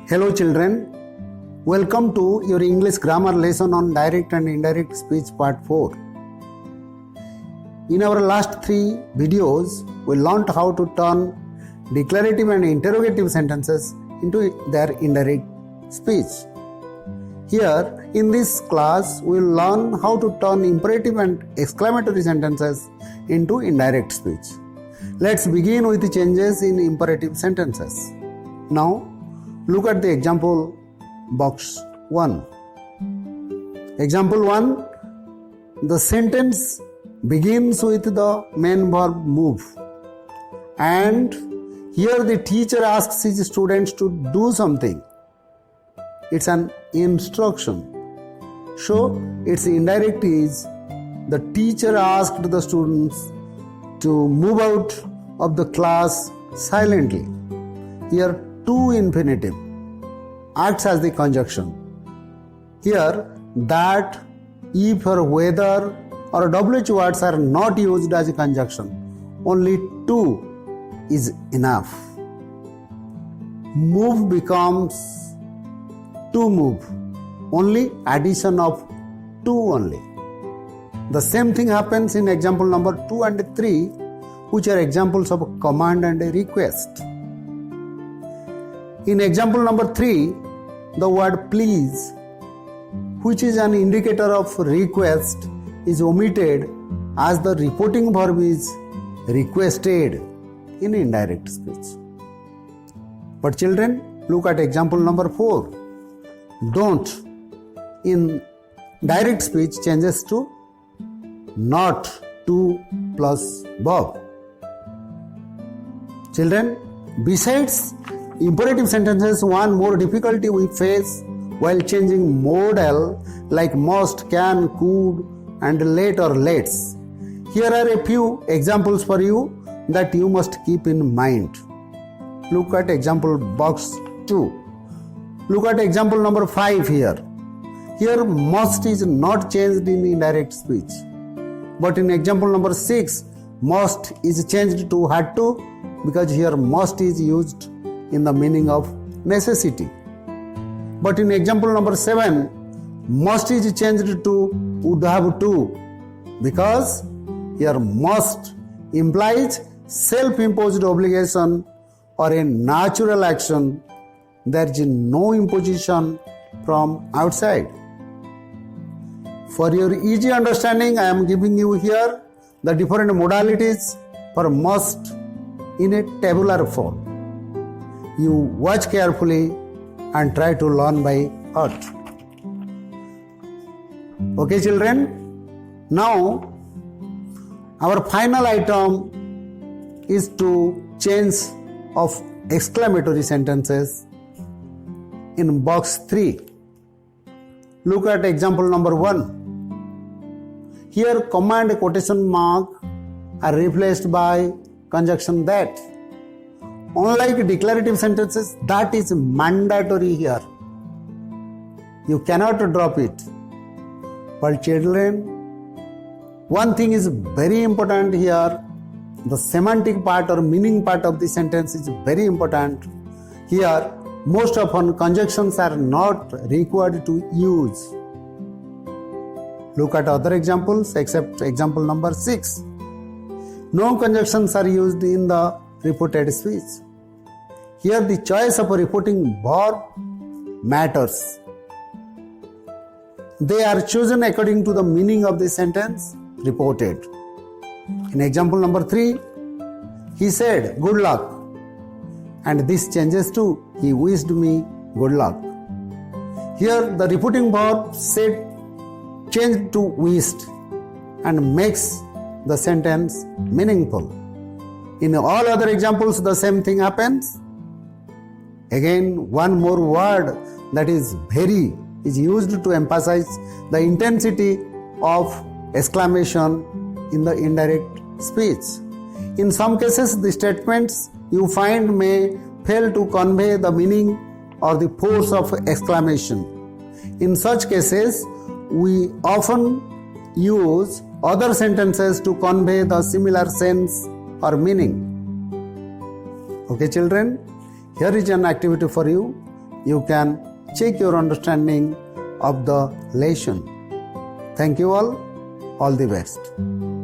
Hello children, welcome to your English grammar lesson on direct and indirect speech part 4. In our last 3 videos, we learned how to turn declarative and interrogative sentences into their indirect speech. Here, in this class, we will learn how to turn imperative and exclamatory sentences into indirect speech. Let's begin with the changes in imperative sentences. Now, look at the example box 1. Example 1, the sentence begins with the main verb move, and here the teacher asks his students to do something. It's an instruction. So its indirect is the teacher asked the students to move out of the class silently. Here to infinitive acts as the conjunction. Here that, if or whether or WH words are not used as a conjunction. Only to is enough. Move becomes to move. Only addition of to only. The same thing happens in example number 2 and 3, which are examples of a command and a request. In example number 3, the word please, which is an indicator of request, is omitted as the reporting verb is requested in indirect speech. But children, look at example number 4. Don't in direct speech changes to not to plus verb. Children, besides imperative sentences, one more difficulty we face while changing modal like must, can, could and let or lets. Here are a few examples for you that you must keep in mind. Look at example box 2. Look at example number 5 here. Here must is not changed in indirect speech. But in example number 6, must is changed to had to, because here must is used in the meaning of necessity. But in example number 7, must is changed to would have to, because here must implies self-imposed obligation or a natural action. There is no imposition from outside. For your easy understanding, I am giving you here the different modalities for must in a tabular form. You watch carefully and try to learn by heart. Okay children, now our final item is to change of exclamatory sentences in box 3. Look at example number 1. Here command quotation mark are replaced by conjunction that. Unlike declarative sentences, that is mandatory here. You cannot drop it. But children, one thing is very important here. The semantic part or meaning part of the sentence is very important. Here, most often conjunctions are not required to use. Look at other examples except example number 6. No conjunctions are used in the reported speech. Here the choice of a reporting verb matters. They are chosen according to the meaning of the sentence reported. In example number 3, he said good luck, and this changes to he wished me good luck. Here the reporting verb said changed to wished and makes the sentence meaningful. In all other examples, the same thing happens. Again, one more word, that is very, is used to emphasize the intensity of exclamation in the indirect speech. In some cases, the statements you find may fail to convey the meaning or the force of exclamation. In such cases, we often use other sentences to convey the similar sense or meaning. Okay children, here is an activity for you. you can check your understanding of the lesson. Thank you all the best.